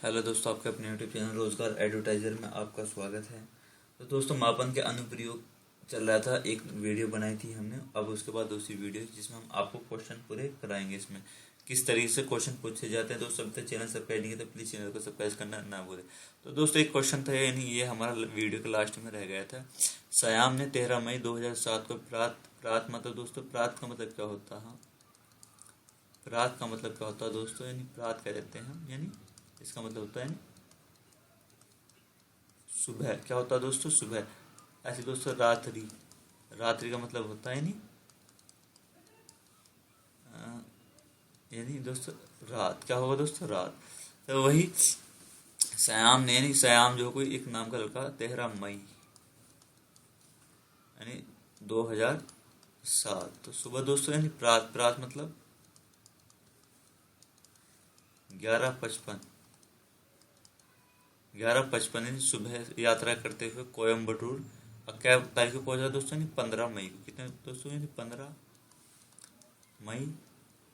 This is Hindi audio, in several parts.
हेलो दोस्तों, आपके अपने यूट्यूब चैनल रोजगार एडवर्टाइजर में आपका स्वागत है। तो दोस्तों, मापन के अनुप्रयोग चल रहा था, एक वीडियो बनाई थी हमने। अब उसके बाद दूसरी वीडियो जिसमें हम आपको क्वेश्चन पूरे कराएंगे। इसमें किस तरीके से क्वेश्चन पूछे जाते हैं। दोस्तों, अभी तक चैनल सब्सक्राइब नहीं है तो प्लीज़ चैनल को सब्सक्राइब करना ना भूलें। तो दोस्तों, एक क्वेश्चन था, यानी ये हमारा वीडियो के लास्ट में रह गया था। श्याम ने 13 मई 2007 को प्रात मतलब दोस्तों, प्रात का मतलब क्या होता है? प्रात का मतलब क्या होता है दोस्तों? यानी प्रात कह देते हैं हम, यानी इसका मतलब होता है सुबह। क्या होता है दोस्तों? सुबह। ऐसे दोस्तों, रात्रि। रात्रि का मतलब होता है यानी दोस्तों रात। क्या होगा दोस्तों? रात। तो वही श्याम ने, यानी श्याम जो कोई एक नाम का लड़का, 13 मई यानी 2007 तो सुबह दोस्तों, यानी प्रात। प्रात मतलब 11:55। 11:55 यानी सुबह यात्रा करते हुए कोयम्बटूर। और क्या तारीख को पहुंचा दोस्तों? यानी 15 मई को। कितने दोस्तों? यानी 15 मई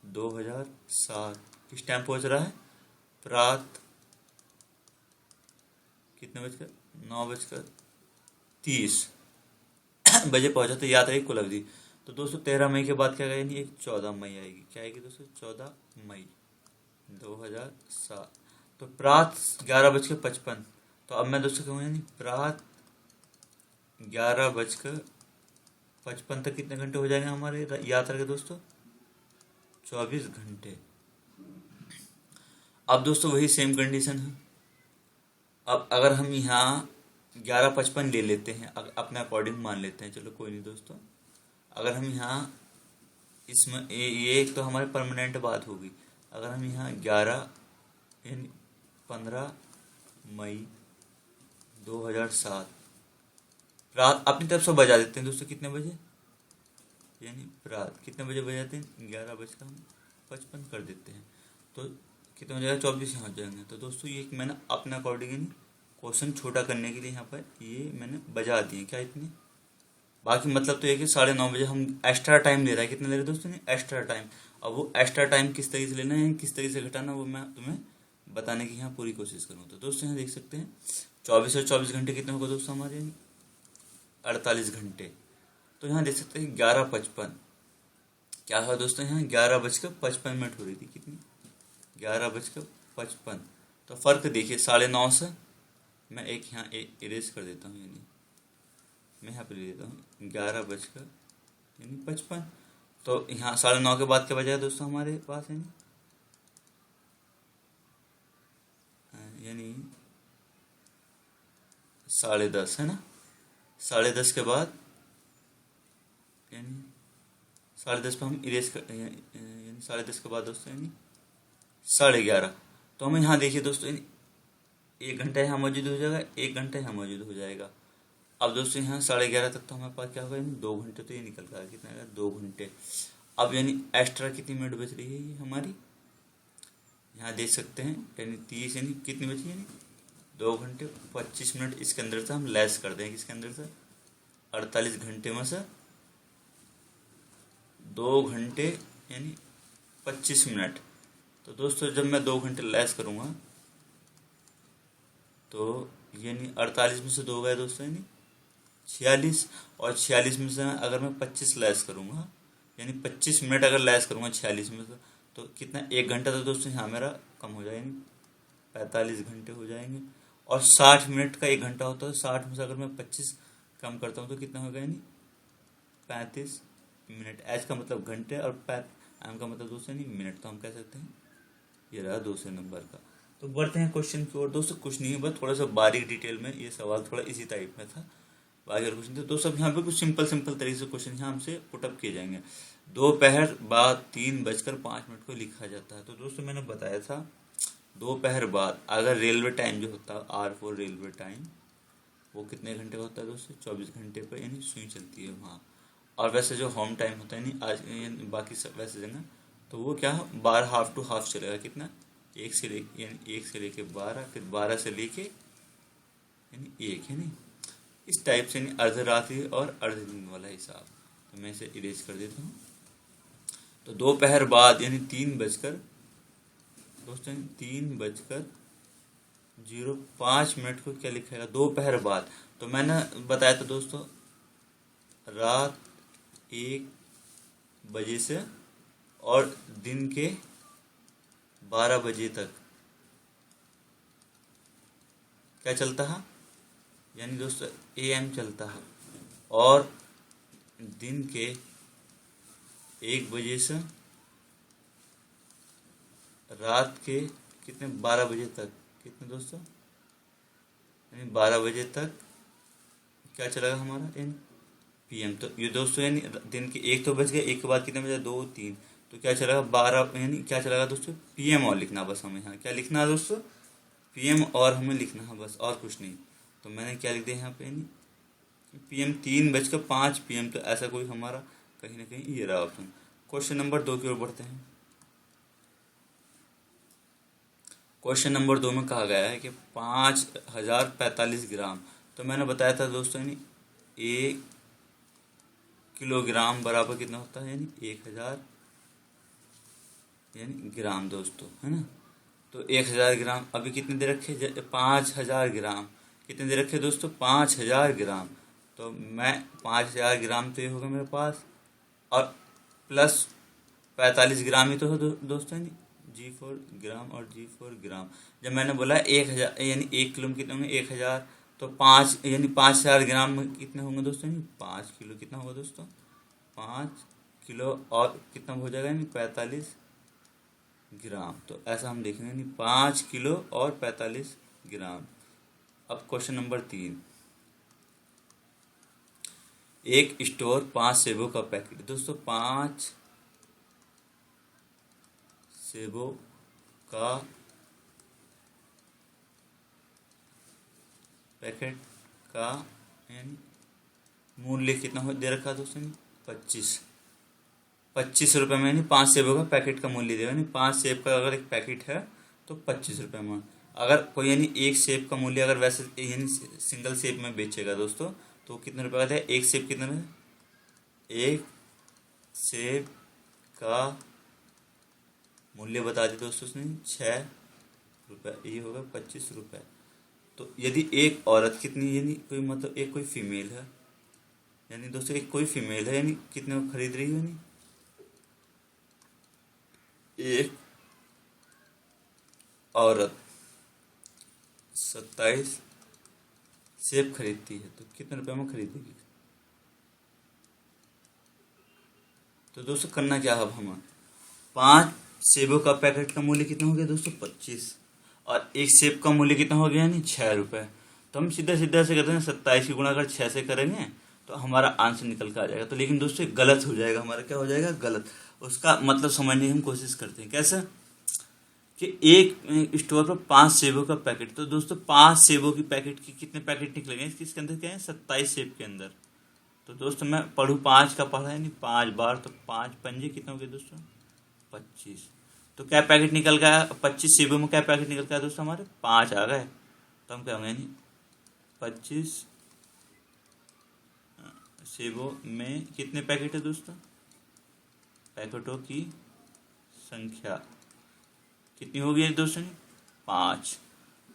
2007। किस टाइम पहुंच रहा है? प्रात कितने बजकर? 9:30 बजे पहुंचा। तो यात्रा की कुल अवधि तो दोस्तों 13 मई के बाद क्या आएगी? यानी एक 14 मई आएगी। क्या आएगी दोस्तों? 14 मई 2007। तो प्रात 11:55। तो अब मैं दोस्तों कहूँ, यानी प्रात 11:55 तक कितने घंटे हो जाएंगे हमारे यात्रा के दोस्तों? 24 घंटे। अब दोस्तों वही सेम कंडीशन है। अब अगर हम यहाँ 11:55 ले लेते हैं, अपने अकॉर्डिंग मान लेते हैं, चलो कोई नहीं दोस्तों। अगर हम यहाँ इसमें ये एक तो हमारी परमानेंट बात होगी। अगर हम यहाँ 11 यानी 15 मई 2007 रात अपनी तरफ से बजा देते हैं दोस्तों। कितने बजे? यानी रात कितने बजे बजाते हैं? 11:55 कर देते हैं। तो कितने हो जाएगा? 24 यहाँ हो जाएंगे। तो दोस्तों ये मैंने अपने अकॉर्डिंग क्वेश्चन छोटा करने के लिए यहाँ पर ये मैंने बजा दिए। क्या इतने? बाकी मतलब तो ये कि 9:30 बजे हम एक्स्ट्रा टाइम ले रहा है। कितने ले रहे हैं दोस्तों? Extra time. अब वो एक्स्ट्रा टाइम किस तरीके से लेना है, किस तरीके से घटाना, वो मैं तुम्हें बताने की यहाँ पूरी कोशिश करूँ। तो दोस्तों यहाँ देख सकते हैं 24 और 24 घंटे कितने होगा दोस्तों हमारे? 48 घंटे। तो यहाँ देख सकते हैं 11:55 क्या हुआ दोस्तों? यहाँ 11:55 हो रही थी। कितनी? 11:55। तो फर्क देखिए 9:30 से। मैं एक यहाँ इरेज कर देता हूँ, यानी मैं यहाँ पे ले देता हूँ 11:55। तो यहाँ 9:30 के बाद क्या बचा है दोस्तों हमारे पास? यानी 10:30 है ना। 10:30 के बाद यानी 10:30 पे हम इरेज कर, यानी 10:30 के बाद दोस्तों यानी 11:30। तो हमें यहाँ देखिए दोस्तों, यानी 1 घंटा यहाँ मौजूद हो जाएगा, 1 घंटा यहाँ मौजूद हो जाएगा। अब दोस्तों यहाँ 11:30 तक तो हमारे पास क्या होगा? यानी 2 घंटे तो ये निकल रहा है। कितना आएगा? 2 घंटे। अब यानी एक्स्ट्रा कितनी मिनट बच रही है ये हमारी? यहाँ देख सकते हैं, यानी 30 यानी कितनी बची? यानी 2 घंटे 25 मिनट इसके अंदर से हम लेस कर दें। किसके अंदर से? 48 घंटे में से 2 घंटे यानी 25 मिनट। तो दोस्तों जब मैं 2 घंटे लेस करूँगा तो यानी 48 में से 2 गए दोस्तों, यानी 46। और 46 में से अगर मैं 25 लेस करूँगा, यानी 25 मिनट अगर लेस करूँगा 46 में से, तो कितना? 1 घंटा तो दोस्तों यहाँ मेरा कम हो जाएगा, यानी 45 घंटे हो जाएंगे। और 60 मिनट का 1 घंटा होता है। 60 में से अगर मैं 25 कम करता हूँ तो कितना होगा? यानी 35 मिनट। एच का मतलब घंटे और एम का मतलब दोस्तों यानी मिनट। तो हम कह सकते हैं ये रहा दूसरे नंबर का। तो बढ़ते हैं क्वेश्चन की ओर। दोस्तों कुछ नहीं है, बस थोड़ा सा बारीक डिटेल में ये सवाल थोड़ा इसी टाइप में था। बाकी और कुछ नहीं था। तो सब यहाँ पे कुछ सिंपल तरीके से क्वेश्चन यहाँ हमसे पुटअप किए जाएंगे। दोपहर बाद 3:05 को लिखा जाता है। तो दोस्तों मैंने बताया था दोपहर बाद अगर रेलवे टाइम जो होता है R4 रेलवे टाइम, वो कितने घंटे का होता है दोस्तों? 24 घंटे पर यानी सुई चलती है वहाँ। और वैसे जो होम टाइम होता है, यानी आज बाकी सब वैसे जगह, तो वो क्या 12 हाफ टू हाफ चलेगा। कितना? 1 से लेके, यानी 1 से लेके 12, फिर 12 से लेके यानी 1, है नहीं। इस टाइप से यानी अर्धरात्रि और अर्ध दिन वाला हिसाब। तो मैं इसे इरेज कर देता हूँ। तो दोपहर बाद यानी 3 बजकर दोस्तों 3 बजकर 05 मिनट को क्या लिखेगा, दोपहर बाद। तो मैंने बताया था दोस्तों, रात 1 बजे से और दिन के 12 बजे तक क्या चलता है, यानी दोस्तों AM चलता है, और दिन के 1 बजे से रात के कितने 12 बजे तक, कितने दोस्तों, यानी 12 बजे तक क्या चलेगा हमारा यानी PM। तो ये दोस्तों यानी दिन के 1 तो बज गए, 1 के बाद कितने बजे, 2 3, तो क्या चलेगा 12, यानी क्या चलेगा दोस्तों PM, और लिखना बस हमें यहाँ क्या लिखना है दोस्तों, PM और हमें लिखना है बस, और कुछ नहीं। तो मैंने क्या लिख दिया यहाँ पे, यानी PM 3:05 PM। तो ऐसा कोई हमारा कहीं ना कहीं ये रहा ऑप्शन। क्वेश्चन नंबर 2 की ओर बढ़ते हैं। क्वेश्चन नंबर 2 में कहा गया है कि 5045 ग्राम। तो मैंने बताया था दोस्तों, यानी 1 किलोग्राम बराबर कितना होता है, यानी 1000 यानी ग्राम दोस्तों, है ना। तो 1000 ग्राम अभी कितने दे रखे, 5000 ग्राम कितने दे रखे दोस्तों, 5000 ग्राम। तो मैं 5000 ग्राम तो ये होगा मेरे पास, और प्लस 45 ग्राम ही तो है दोस्तों, यानी G4 ग्राम और G4 ग्राम। जब मैंने बोला 1000 यानी 1 किलो में कितने होंगे, 1000, तो 5 यानी 5000 ग्राम में कितने होंगे दोस्तों, यानी 5 किलो कितना होगा दोस्तों, 5 किलो और कितना हो जाएगा, यानी 45 ग्राम। तो ऐसा हम देखेंगे, यानी 5 किलो और 45 ग्राम। अब क्वेश्चन नंबर 3, एक स्टोर 5 सेबों का पैकेट। दोस्तों 5 सेबों का पैकेट का यानी मूल्य कितना हो दे रखा है दोस्तों, 25 रुपये में, यानी 5 सेबों का पैकेट का मूल्य देगा, यानी 5 सेब का अगर एक पैकेट है तो 25 रुपये में। अगर कोई यानी एक सेब का मूल्य अगर वैसे यानी सिंगल सेब में बेचेगा दोस्तों, तो कितने रुपये का है, एक सेब कितने में, एक सेब का मूल्य बता दी दोस्तों उसने 6 रुपये, ये होगा 25 रुपये। तो यदि एक औरत कितनी, यानी कोई मतलब एक कोई फीमेल है, यानी दोस्तों एक कोई फीमेल है, यानी कितने को खरीद रही है, यानी एक औरत 27 सेब खरीदती है, तो कितने रुपए में खरीदेगी। तो दोस्तों करना क्या है, अब हमें 5 सेबों का पैकेट का मूल्य कितना हो गया दोस्तों 25, और एक सेब का मूल्य कितना हो गया, यानी 6 रुपये। तो हम सीधा सीधा से कहते हैं 27 की गुणा अगर 6 से करेंगे तो हमारा आंसर निकल कर आ जाएगा। तो लेकिन दोस्तों गलत हो जाएगा हमारा, क्या हो जाएगा, गलत। उसका मतलब समझने की हम कोशिश करते हैं, कैसे कि एक स्टोर पर 5 सेबों का पैकेट। तो दोस्तों 5 सेबों की पैकेट की कितने पैकेट निकलेंगे, किसके अंदर क्या है, 27 सेब के अंदर। तो दोस्तों मैं पढ़ूँ 5 का पढ़ा है, नहीं 5 बार, तो 5 पंजे कितना हो गया दोस्तों 25। तो क्या पैकेट निकल गया, 25 सेबों में क्या पैकेट निकल गया दोस्तों, हमारे 5 आ गए। तो हम क्या होंगे, यानी 25 सेबों में कितने पैकेट है दोस्तों, पैकेटों की संख्या कितनी होगी दोस्तों, 5।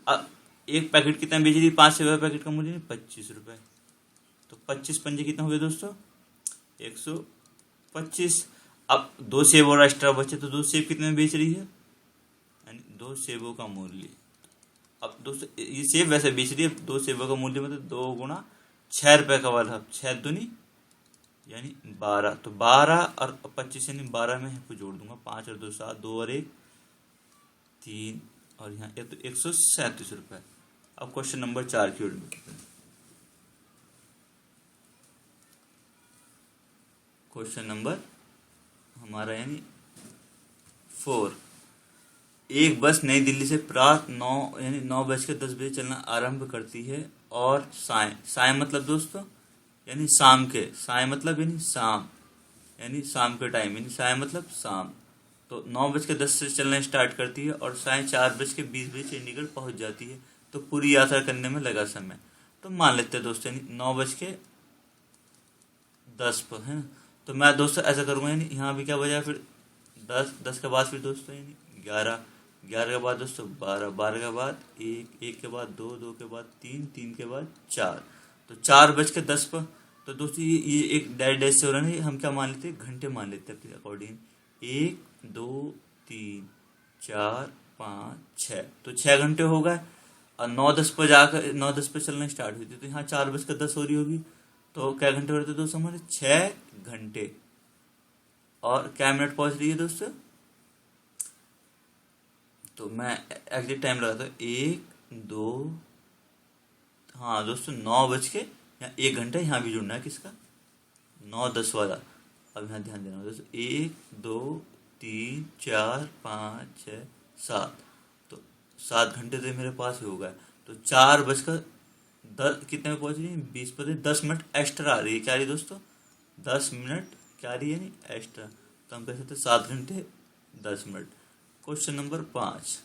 अब एक पैकेट कितना बेच रही, 5 सेब पैकेट का मूल्य 25 रुपये। तो 25 पंजे कितना हो गया दोस्तों 125। अब 2 सेब और एक्स्ट्रा बचे, तो 2 सेब कितने में बेच रही है, यानी 2 सेबों का मूल्य। अब दोस्तों ये सेब वैसे बेच रही है, 2 सेबों का मूल्य मतलब 2 गुणा 6 रुपये का वाला, 6 दूनी यानी 12। तो 12 और 25 यानी 12 में को जोड़ दूंगा, 5 और 2 7, 2 और 1 3, और यहाँ तो 137 रुपये। अब क्वेश्चन नंबर 4 की ओर बढ़ते हैं। क्वेश्चन नंबर हमारा यानी 4, एक बस नई दिल्ली से प्रातः 9 यानी 9:10 चलना आरंभ करती है, और साय मतलब दोस्तों यानी शाम के, साय मतलब यानी शाम, यानी शाम के टाइम, यानी साय मतलब शाम। तो 9:10 से चलना स्टार्ट करती है और साय 4:20 चंडीगढ़ पहुंच जाती है। तो पूरी यात्रा करने में लगा समय, तो मान लेते हैं दोस्तों यानी 9:10 पर, है ना। तो मैं दोस्तों ऐसा करूँगा, यानी यहाँ भी क्या बजा, फिर 10 के बाद फिर दोस्तों यानी 11, 11 के बाद दोस्तों 12, 12 के बाद 1, 1 के बाद 2, 2 के बाद 3, 3 के बाद 4, तो 4:10 पर। तो दोस्तों ये एक डैश डैश से हो रहा है, हम क्या मान लेते हैं, घंटे मान लेते हैं अपने अकॉर्डिंग। 1, 2, 3, 4, 5, 6, तो 6 घंटे हो गए। और 9:10 पर जाकर 9:10 पर चलना स्टार्ट हुई थी, तो यहाँ 4:10 हो रही होगी। तो क्या घंटे हो रहे थे दोस्तों हमारे, 6 घंटे। और क्या मिनट पहुंच रही है दोस्तों, तो मैं एग्जैक्ट टाइम लगाता हूँ, 1, 2, हाँ दोस्तों 9 बज के, यहाँ 1 घंटा यहाँ भी जुड़ना है किसका, 9:10 वाला। अब यहाँ ध्यान देना दोस्तों, 1, 2, 3, 4, 5, 6, 7, तो 7 घंटे तो मेरे पास ही होगा। तो 4:10 कितने में पहुंच रही है, 20 पर, 10 मिनट एक्स्ट्रा आ रही है, क्या आ रही है दोस्तों, 10 मिनट क्या आ रही है, नहीं एक्स्ट्रा। तो हम कह सकते 7 घंटे 10 मिनट। क्वेश्चन नंबर 5,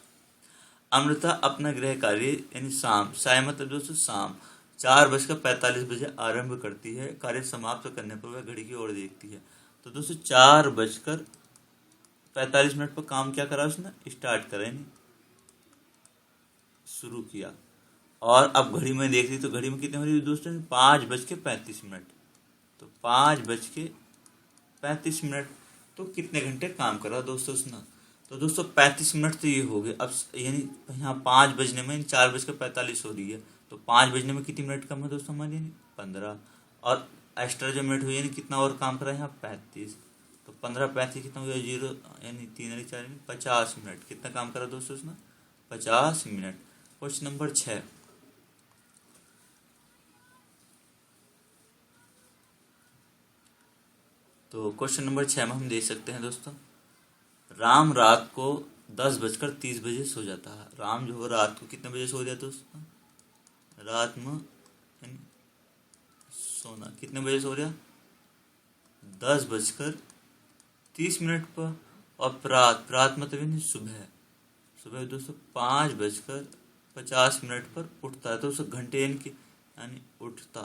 अमृता अपना गृह कार्य यानी शाम, साय मतलब दोस्तों शाम, 4:45 आरंभ करती है। कार्य समाप्त करने पर वह घड़ी की ओर देखती है। तो दोस्तों 4:45 पर काम क्या करा उसने, स्टार्ट करा नहीं, शुरू किया। और अब घड़ी में देख रही, तो घड़ी में कितने हो रही है दोस्तों, 5:35। तो 5:35, तो कितने घंटे काम करा दोस्तों उसने। तो दोस्तों 35 मिनट तो ये हो गए। अब यानी यहाँ 5 बजने में 4:45 हो रही है, तो 5 बजने में कितनी मिनट कम है दोस्तों हमारे, यानी 15। और एक्स्ट्रा जो मिनट हुई यानी कितना और काम करा है यहाँ, 35। तो 15, 35 कितना हो गया, 0, यानी 3 4 यानी 50 मिनट। कितना काम करा दोस्तों उसने, 50 मिनट। क्वेश्चन नंबर 6, तो क्वेश्चन नंबर 6 में हम देख सकते हैं दोस्तों, राम रात को 10:30 सो जाता है। राम जो है रात को कितने बजे सो जाता है दोस्तों, रात में यानी सोना कितने बजे सो रहा, 10:30 पर। और प्रात मतलब यानी सुबह, सुबह दोस्तों 5:50 पर उठता है। तो उस घंटे यानी उठता,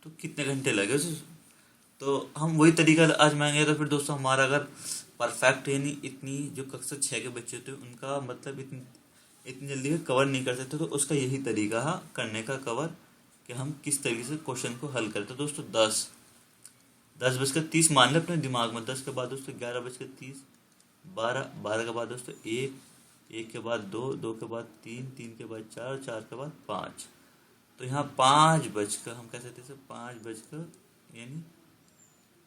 तो कितने घंटे लगे उसे। तो हम वही तरीका आजमाएंगे। तो फिर दोस्तों हमारा अगर परफेक्ट यानी इतनी जो कक्षा 6 के बच्चे होते हैं उनका मतलब इतनी जल्दी कवर नहीं कर सकते, तो उसका यही तरीका है करने का कवर, कि हम किस तरीके से क्वेश्चन को हल करते हैं। दोस्तों 10:30 मान लें अपने दिमाग में। 10 के बाद दोस्तों 11:30, 12, 12 के बाद दोस्तों 1, 1 के बाद 2, 2 के बाद 3, 3 के बाद 4, 4 के बाद 5। तो यहाँ 5 बजकर हम कह सकते हैं 5 यानी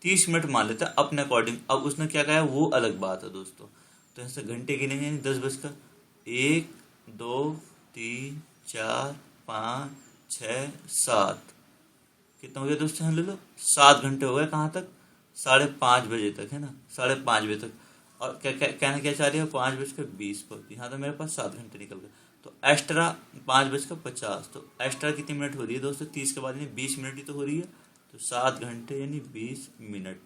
30 मिनट मान लेते हैं अपने अकॉर्डिंग। अब उसने क्या कहा वो अलग बात है दोस्तों। तो ऐसे घंटे गिनेंगे यानी 10 1, 2, 3, 4, 5, 6, 7, कितना हो गया दोस्तों, यहाँ ले लो 7 घंटे हो गए। कहाँ तक, 5:30 तक, है ना, 5:30 तक। और कहना क्या चाह रही है, 5:20 पर। यहाँ तो मेरे पास 7 घंटे निकल गए। तो एक्स्ट्रा 5:50, तो एक्स्ट्रा कितनी मिनट हो रही है दोस्तों, 30 के बाद यानी 20 मिनट ही तो हो रही है। तो 7 घंटे यानी 20 मिनट।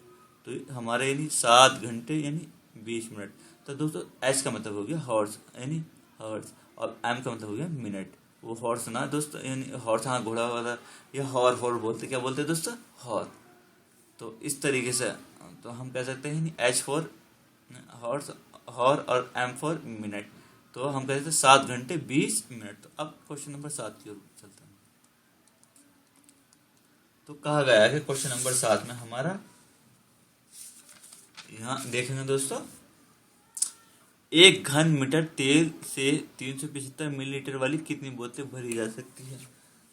तो हमारे यानी 7 घंटे यानी 20 मिनट। तो दोस्तों एच का मतलब हो गया हॉर्स यानी हर्ट्स, और एम का मतलब हो गया मिनट। वो हॉर्स ना दोस्तों, यानी हॉर्स, हाँ घोड़ा वाला, या हॉर बोलते, क्या बोलते हैं दोस्तों, हॉर। तो इस तरीके से तो हम कह सकते हैं एच फॉर हॉर्स, हॉर, और एम फॉर मिनट। तो हम कह सकते हैं 7 घंटे 20 मिनट। तो अब क्वेश्चन नंबर 7 की ओर चलते हैं। तो कहा गया है कि क्वेश्चन नंबर 7 में हमारा यहाँ देखेंगे दोस्तों, 1 घन मीटर तेल से 375 मिलीलीटर वाली कितनी बोतलें भरी जा सकती है।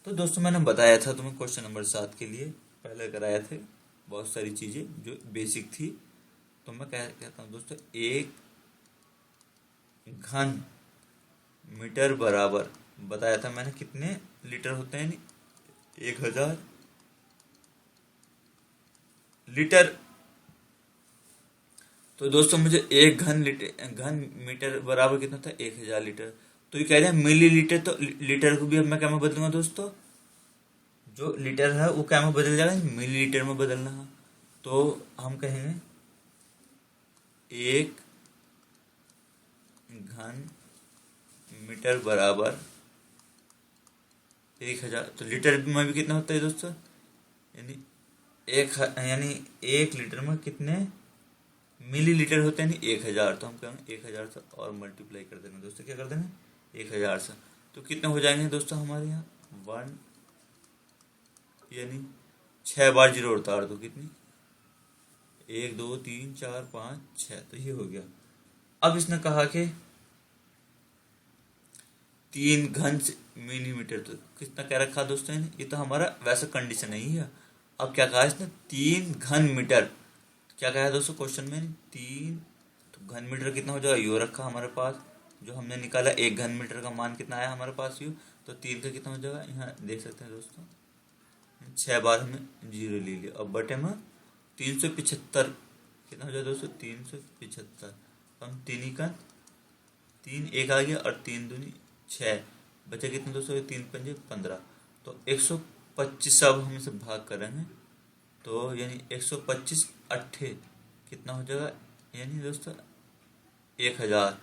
तो दोस्तों मैंने बताया था तुम्हें क्वेश्चन नंबर 7 के लिए, पहले कराया थे बहुत सारी चीजें जो बेसिक थी। तो मैं कहता हूँ दोस्तों, 1 घन मीटर बराबर बताया था मैंने कितने लीटर होते हैं, 1000 लीटर। तो दोस्तों मुझे 1 घन मीटर बराबर कितना था, 1000 लीटर। तो ये कह रहे हैं मिली लीटर, तो लीटर को भी अब मैं क्या में बदलूंगा दोस्तों, जो लीटर है वो क्या में बदल जाएगा, मिली लीटर में बदलना है। तो हम कहेंगे 1 घन मीटर बराबर 1000। तो लीटर में भी कितना होता है दोस्तों, यानी 1 लीटर में कितने मिलीलीटर होते हैं नहीं 1000, तो हम कहेंगे 1000 से और मल्टीप्लाई कर देना दोस्तों, क्या कर देना 1000 से। तो कितने हो जाएंगे दोस्तों हमारे यहाँ 1, यानी 6 बार जीरो उतार दो, कितनी 1 2 3 4 5 6, तो ये हो गया। अब इसने कहा कि 3 घन मिलीमीटर, तो कितना क्या रखा दोस्तों ने, ये तो हमारा वैसा कंडीशन नहीं है। अब क्या कहा इसने 3 घन मीटर, क्या कहा है दोस्तों क्वेश्चन में 3, तो घन मीटर कितना हो जाएगा यू रखा हमारे पास, जो हमने निकाला 1 घन मीटर का मान कितना आया हमारे पास यू, तो 3 का कितना हो जाएगा यहाँ देख सकते हैं दोस्तों, 6 बार हमने जीरो ले लिया। अब बटे में 375 कितना हो जाएगा दोस्तों 375, हम 3 ही का 3 एक आ गया और 3 दूनी 6, बचे कितने दोस्तों 3 पंजे 15, तो 125 अब हम इसे भाग करेंगे, तो यानी 125 अट्ठे कितना हो जाएगा, यानी दोस्तों 1000,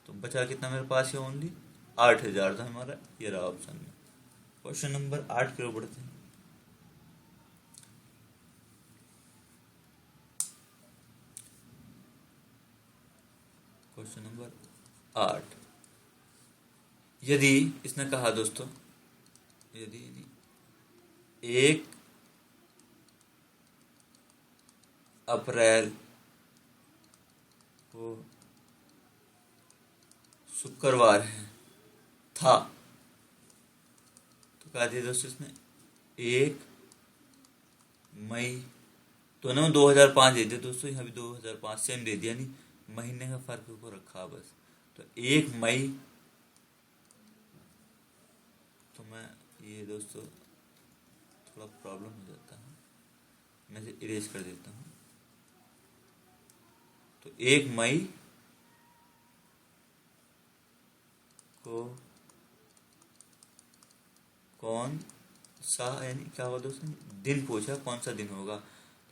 तो बचा कितना मेरे पास है ओनली 8000, तो हमारा ये रहा ऑप्शन में। क्वेश्चन नंबर 8 की ओर बढ़ते हैं। क्वेश्चन नंबर 8, यदि इसने कहा दोस्तों, यदि 1 अप्रैल को शुक्रवार है था, तो कहा दिया दोस्तों इसने 1 मई, दोनों में 2005 दे दिया दोस्तों, यहाँ भी 2005 सेम दे दिया, नहीं महीने का फर्क को रखा बस। तो 1 मई, तो मैं ये दोस्तों थोड़ा प्रॉब्लम हो जाता है, मैं इसे इरेज कर देता हूँ। तो 1 मई को कौन सा, यानी क्या होगा दोस्तों दिन पूछा, कौन सा दिन होगा।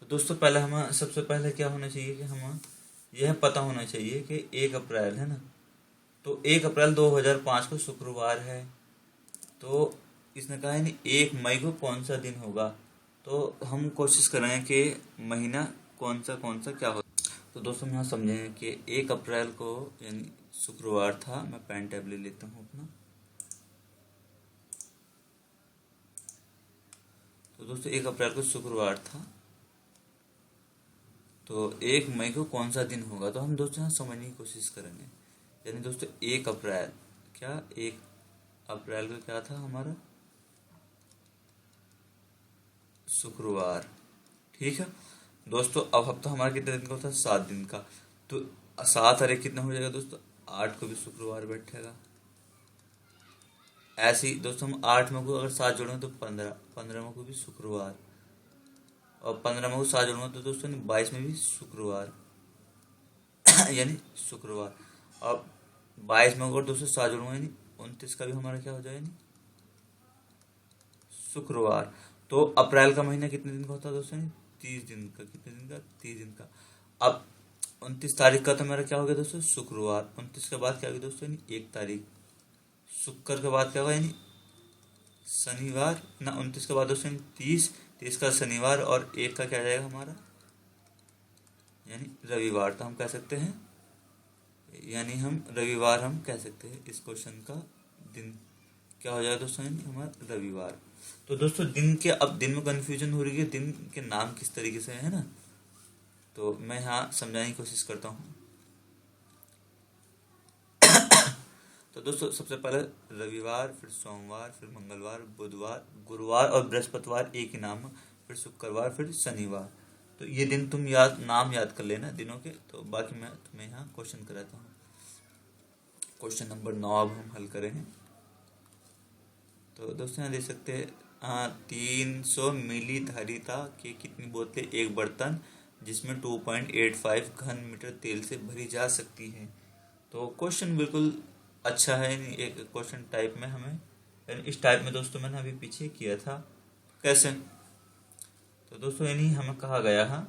तो दोस्तों पहले हमें सबसे पहले क्या होना चाहिए कि हमें यह पता होना चाहिए कि 1 अप्रैल है ना, तो 1 अप्रैल 2005 को शुक्रवार है, तो इसने कहा है नहीं 1 मई को कौन सा दिन होगा, तो हम कोशिश करेंगे कि महीना कौन सा क्या होगा। तो दोस्तों हम यहाँ समझेंगे कि 1 अप्रैल को यानी शुक्रवार था, मैं पेन टैब ले लेता हूँ अपना। तो दोस्तों 1 अप्रैल को शुक्रवार था, तो 1 मई को कौन सा दिन होगा, तो हम दोस्तों यहाँ समझने की कोशिश करेंगे। यानी दोस्तों 1 अप्रैल, क्या 1 अप्रैल को क्या था हमारा शुक्रवार, ठीक है दोस्तों। अब हफ्ता हमारा कितने दिन का था 7 दिन का, तो 7 अरे कितना हो जाएगा दोस्तों 8 को भी शुक्रवार बैठेगा। ऐसे ही दोस्तों हम 8 में को अगर 7 जोड़ेंगे तो 15 में को भी शुक्रवार, और 15 में को 7 जोड़ेंगे तो दोस्तों 22 में भी शुक्रवार यानी शुक्रवार। अब 22 में अगर दोस्तों 7 जोड़ूंगा यानी 29 का भी हमारा क्या हो जाएगा यानी शुक्रवार। तो अप्रैल का महीना कितने दिन का होता है दोस्तों 30 दिन का, कितने दिन का 30 दिन का। अब 29 तारीख का तो मेरा क्या हो गया दोस्तों शुक्रवार, 29 के बाद क्या होगा दोस्तों यानी 1 तारीख, शुक्र के बाद क्या होगा यानी शनिवार ना, 29 के बाद दोस्तों 30 का शनिवार, और 1 का क्या जाएगा हमारा यानी रविवार। तो हम कह सकते हैं यानी हम रविवार हम कह सकते हैं, इस क्वेश्चन का दिन क्या हो जाएगा दोस्तों यानी हमारा रविवार। तो दोस्तों दिन के, अब दिन में कंफ्यूजन हो रही है दिन के नाम किस तरीके से है ना, तो मैं यहाँ समझाने की कोशिश करता हूँ। तो दोस्तों सबसे पहले रविवार, फिर सोमवार, फिर मंगलवार, बुधवार, गुरुवार और बृहस्पतिवार एक ही नाम, फिर शुक्रवार, फिर शनिवार। तो ये दिन तुम नाम याद कर लेना दिनों के, तो बाकी मैं तुम्हें यहाँ क्वेश्चन कराता हूँ। क्वेश्चन नंबर 9 अब हम हल करेंगे। तो दोस्तों यहाँ देख सकते हैं 300 मिली धारिता के कितनी बोतलें एक बर्तन जिसमें 2.85 घन मीटर तेल से भरी जा सकती है। तो क्वेश्चन बिल्कुल अच्छा है, एक क्वेश्चन टाइप में हमें, इस टाइप में दोस्तों मैंने अभी पीछे किया था कैसे। तो दोस्तों यानी हमें कहा गया है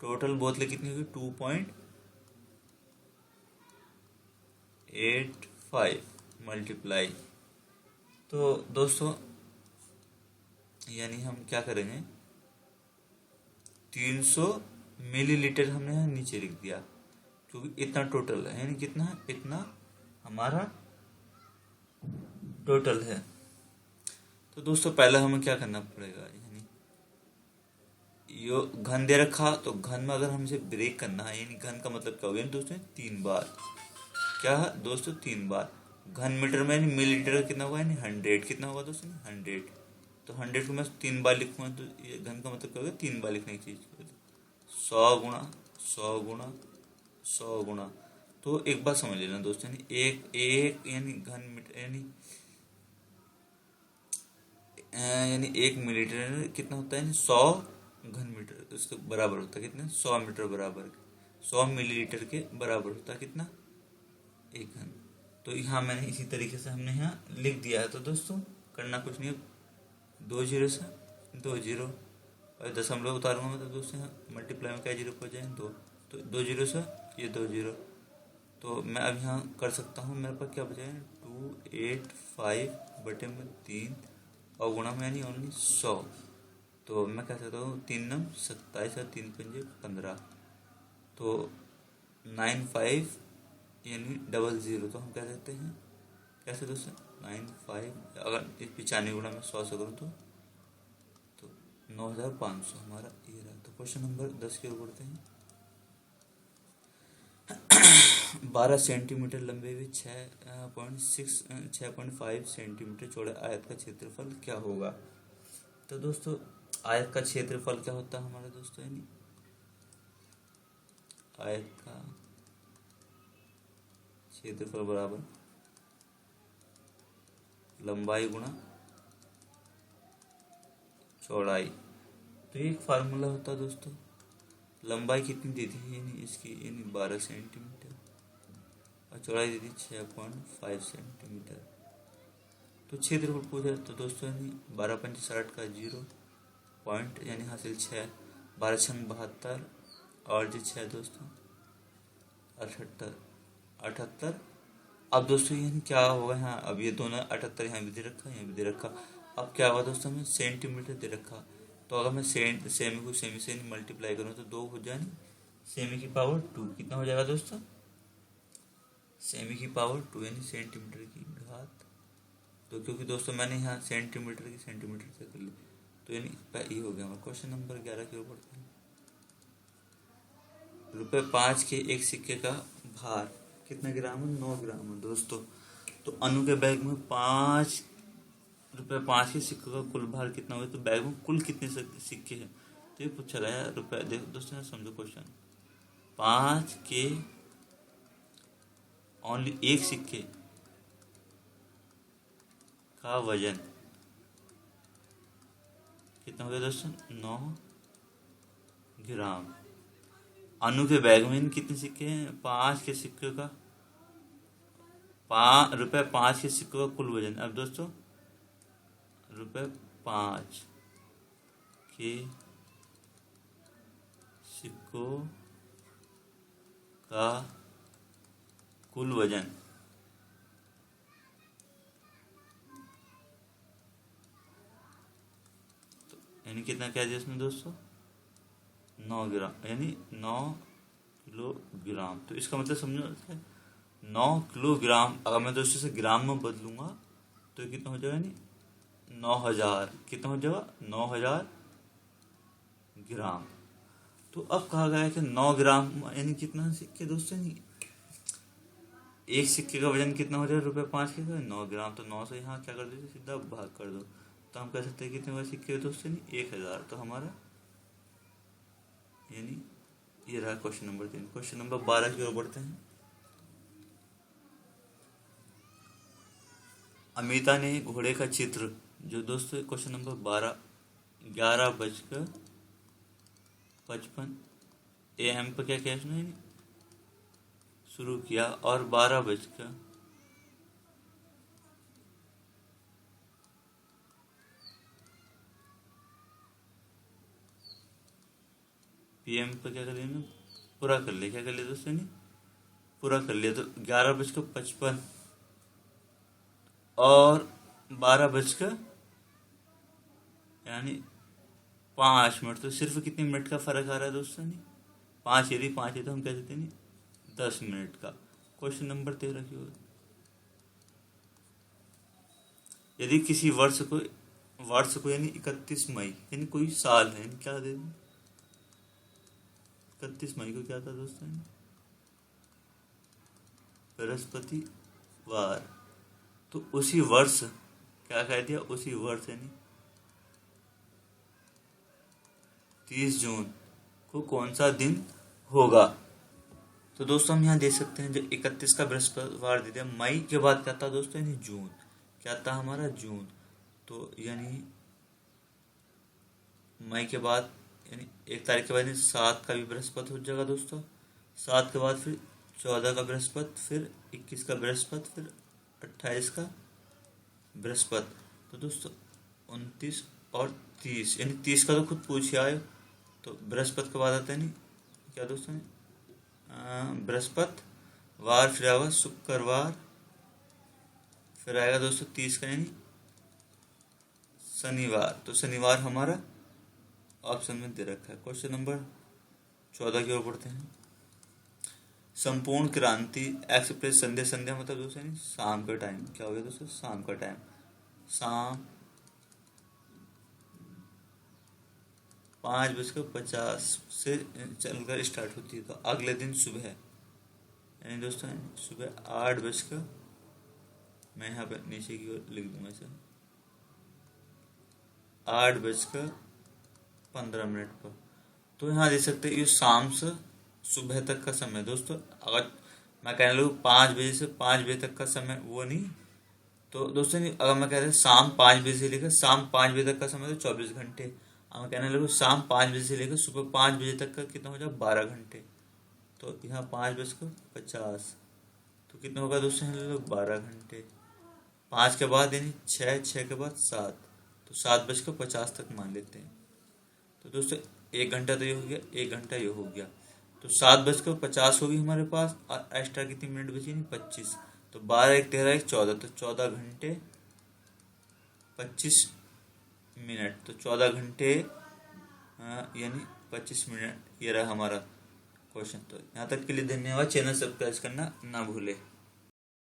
टोटल बोतलें कितनी हुई 2.85 मल्टीप्लाई, तो दोस्तों यानी हम क्या करेंगे 300 मिलीलीटर हमने यहाँ नीचे लिख दिया, क्योंकि इतना टोटल है, यानी कितना है, इतना हमारा टोटल है। तो दोस्तों पहले हमें क्या करना पड़ेगा, यानी यो घन दे रखा, तो घन में अगर हमसे ब्रेक करना है, यानी घन का मतलब क्या हो गया दोस्तों, 3 बार। क्या है दोस्तों, 3 बार। घन मीटर में यानी मिलीलीटर का कितना होगा, यानी 100 कितना होगा दोस्तों, 100। तो 100 को मैं 3 बार लिखूंगा, तो ये घन का मतलब क्या होगा, 3 बार लिखने की चीज। 100 गुणा 100 गुणा 100 गुणा। तो एक बात समझ लेना दोस्तों, यानी एक एक यानी घन मीटर यानी 1 मिलीलीटर कितना होता है, 100 घन मीटर, उसके बराबर होता है कितना, 100 मीटर बराबर, 100 मिलीलीटर के बराबर होता है कितना, 1 घन। तो यहाँ मैंने इसी तरीके से हमने यहाँ लिख दिया है। तो दोस्तों करना कुछ नहीं है, 2 जीरो से 2 जीरो और दशमलव उतारूंगा मैं, तो दोस्तों यहाँ मल्टीप्लाई में क्या जीरो हो जाए, 2। तो 2 जीरो से ये 2 जीरो, तो मैं अब यहाँ कर सकता हूँ, मेरे पास क्या बचा है, 285 बटे में 3 और गुणा में यानी ओनली 100। तो मैं कह सकता हूँ 3 नम 27 और 3 पंजे 15, तो 95 यानी 00। तो हम कह सकते हैं कैसे दोस्तों, 95 अगर 95 गुणा में 100 से करूँ तो 9500 हमारा ये रहा। तो क्वेश्चन नंबर 10 की ओर बढ़ते हैं। 12 सेंटीमीटर लंबे हुए 6.5 सेंटीमीटर चौड़े आयत का क्षेत्रफल क्या होगा। तो दोस्तों आयत का क्षेत्रफल क्या होता है हमारे दोस्तों, यानी आयत का क्षेत्रफल बराबर लंबाई गुणा चौड़ाई। तो एक फार्मूला होता है दोस्तों, लंबाई कितनी दी थी यानी इसकी, यानी 12 सेंटीमीटर और चौड़ाई दी थी 6.5 सेंटीमीटर। तो क्षेत्रफल पूछा, तो दोस्तों यानी 12 पंच 60 का 0 पॉइंट यानी हासिल 6, 12 छंग 72 और जो 6 दोस्तों 78। अब दोस्तों यानी क्या होगा, यहाँ अब ये दोनों 78 यहाँ भी दे रखा, यहाँ भी दे रखा। अब क्या होगा दोस्तों, हमें सेंटीमीटर दे रखा, तो अगर मैं सेमी को सेमी से मल्टीप्लाई करूँ तो 2 हो जाए, सेमी की पावर 2 कितना हो जाएगा दोस्तों, सेमी की पावर 2 यानी सेंटीमीटर की घात। तो क्योंकि दोस्तों मैंने यहाँ सेंटीमीटर की सेंटीमीटर से कर ली, तो यानी ये हो गया हमारा। क्वेश्चन नंबर 11 के ऊपर ₹5 के एक सिक्के का भार कितना ग्राम है, 9 ग्राम है दोस्तों। तो अनु के बैग में ₹5 के सिक्के का कुल भार कितना हुआ, तो बैग में कुल कितने सिक्के हैं, तो ये पूछा गया है रुपये। देखो दोस्तों समझो क्वेश्चन, 5 के ओनली एक सिक्के का वजन कितना हो गया दोस्तों, 9 ग्राम। अनु के बैग में कितने सिक्के हैं, 5 के सिक्के का ₹5 के सिक्कों का कुल वजन। अब दोस्तों ₹5 के सिक्कों का कुल वजन तो यानी कितना क्या दिया इसमें दोस्तों, 9 ग्राम यानी 9 किलोग्राम। तो इसका मतलब समझो 9 किलोग्राम, अगर मैं दोस्तों से ग्राम में बदलूंगा तो कितना हो जाएगा, यानी 9000 कितना हो जाएगा, 9000 ग्राम। तो अब कहा गया है कि 9 ग्राम यानी कितना सिक्के दोस्तों, यानी एक सिक्के का वजन कितना हो जाएगा, ₹5 के का 9 ग्राम। तो 9 से यहाँ क्या कर दो, सीधा भाग कर दो, तो हम कह सकते हैं कितने वाले सिक्के दोस्तों, यानी 1000। तो हमारा यानी ये रहा क्वेश्चन नंबर 3। क्वेश्चन नंबर 12 की ओर बढ़ते हैं। अमिता ने घोड़े का चित्र, जो दोस्तों क्वेश्चन नंबर 12 11:55 AM पर क्या किया उसने, शुरू किया और 12 PM पर क्या कर लिया, पूरा कर लिया। क्या कर लिया दोस्तों, ने पूरा कर लिया। तो 11:55 और 12 यानी 5 मिनट, तो सिर्फ कितने मिनट का फर्क आ रहा है दोस्तों, ने 5 यदि 5 है तो हम कह सकते हैं 10 मिनट का। क्वेश्चन नंबर 13 की ओर, यदि किसी वर्ष को यानी 31 मई यानी कोई साल है, यानी क्या दे 31 मई को क्या था दोस्तों, बृहस्पतिवार। तो उसी वर्ष क्या कह दिया, उसी वर्ष यानी 30 जून को कौन सा दिन होगा। तो दोस्तों हम यहाँ देख सकते हैं जो 31 का बृहस्पतिवार दे दिया। मई के बाद क्या था दोस्तों, यानी जून, क्या था हमारा जून। तो यानी मई के बाद यानी 1 तारीख के बाद 7 का भी बृहस्पति हो जाएगा दोस्तों। 7 के बाद फिर 14 का बृहस्पति, फिर 21 का बृहस्पति, फिर 28 का बृहस्पति। तो दोस्तों 29 और 30 यानी 30 का तो खुद पूछ आए। तो बृहस्पति के बाद आता है नहीं क्या दोस्तों, बृहस्पतिवार, फिर आएगा शुक्रवार, फिर आएगा दोस्तों 30 का यानी शनिवार। तो शनिवार हमारा ऑप्शन में दे रखा है। क्वेश्चन नंबर 14 की ओर बढ़ते हैं। संपूर्ण क्रांति एक्सप्रेस संध्या, संध्या मतलब दोस्तों शाम का टाइम, क्या हो गया दोस्तों, शाम का टाइम। शाम 5:50 से चलकर स्टार्ट होती है। तो अगले दिन सुबह यानी दोस्तों सुबह 8 मैं यहाँ पर नीचे की ओर लिख दूंगा इसे, 8:15 पर। तो यहाँ देख सकते हैं ये शाम से सुबह तक का समय दोस्तों। अगर मैं कहने लगूँ 5 बजे से 5 बजे तक का समय, वो नहीं। तो दोस्तों अगर मैं कह रहा शाम 5 बजे से लेकर शाम 5 बजे तक का समय तो 24 घंटे। अब मैं कहने लगूँ शाम 5 बजे से लेकर सुबह 5 बजे तक का कितना हो जाए, 12 घंटे। तो यहाँ 5:50 तो कितना होगा दोस्तों, यहाँ लोग 12 घंटे। 5 के बाद यानी 6, 6 के बाद 7, तो 7:50 तक मान लेते हैं। तो दोस्तों 1 घंटा तो ये हो गया, 1 घंटा ये हो गया। तो 7:50 होगी हमारे पास, और एक्स्ट्रा कितनी मिनट बची, नहीं 25। तो 12, 1, 13, 1, 14, तो 14 घंटे 25 मिनट। तो 14 घंटे यानी 25 मिनट, ये रहा हमारा क्वेश्चन। तो यहाँ तक के लिए धन्यवाद। चैनल सब्सक्राइब करना ना भूले।